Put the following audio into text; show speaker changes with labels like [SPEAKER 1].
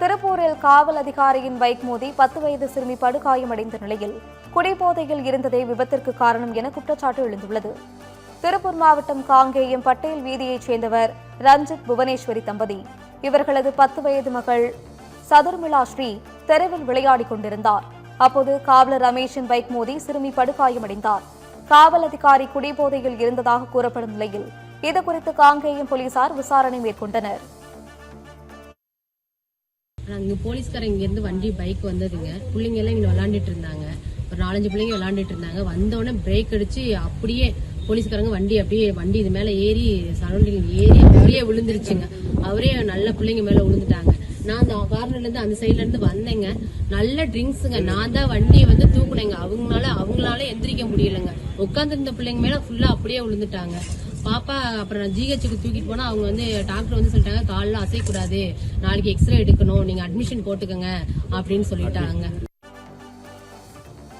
[SPEAKER 1] திருப்பூரில் காவல் அதிகாரியின் பைக் மோதி 10 வயது சிறுமி படுகாயமடைந்த நிலையில் குடிபோதையில் இருந்ததே விபத்திற்கு காரணம் என குற்றச்சாட்டு எழுந்துள்ளது. திருப்பூர் மாவட்டம் காங்கேயம் பட்டேல் வீதியைச் சேர்ந்தவர் ரஞ்சித் புவனேஸ்வரி தம்பதி. இவர்களது 10 வயது மகள் சதுர்மிளா ஸ்ரீ தெருவில் விளையாடிக் கொண்டிருந்தார். அப்போது காவலர் ரமேஷின் பைக் மோதி சிறுமி படுகாயமடைந்தார். காவல் அதிகாரி குடிபோதையில் இருந்ததாக கூறப்படும் நிலையில் இதுகுறித்து காங்கேயம் போலீசார் விசாரணை மேற்கொண்டனர்.
[SPEAKER 2] இங்க போலீஸ்காரங்க இங்க இருந்து வண்டி பைக் வந்ததுங்க. பிள்ளைங்க எல்லாம் இங்க விளையாண்டுட்டு இருந்தாங்க. ஒரு 4-5 பிள்ளைங்க விளையாண்டுட்டு இருந்தாங்க. வந்தோடனே பிரேக் அடிச்சு அப்படியே போலீஸ்காரங்க வண்டி இது மேல ஏறி சரௌண்டிங் ஏறி அப்படியே விழுந்துருச்சுங்க. அவரே நல்ல பிள்ளைங்க மேல விழுந்துட்டாங்க. நான் அந்த கார்னர்ல இருந்து அந்த சைட்ல இருந்து வந்தேங்க. நல்ல ட்ரிங்க்ஸுங்க. நான் தான் வண்டியை தூக்குனேங்க. அவங்களால எந்திரிக்க முடியலங்க. உட்காந்துருந்த பிள்ளைங்க மேல ஃபுல்லா அப்படியே விழுந்துட்டாங்க. பாப்பா அப்புறம் ஜிஹெச்சுக்கு தூக்கிட்டு போனா அவங்க டாக்டர் சொல்லிட்டாங்க, காலில் அசைக்கூடாது, நாளைக்கு எக்ஸ்ரே எடுக்கணும், நீங்க அட்மிஷன் போட்டுக்கங்க அப்படின்னு சொல்லிட்டாங்க.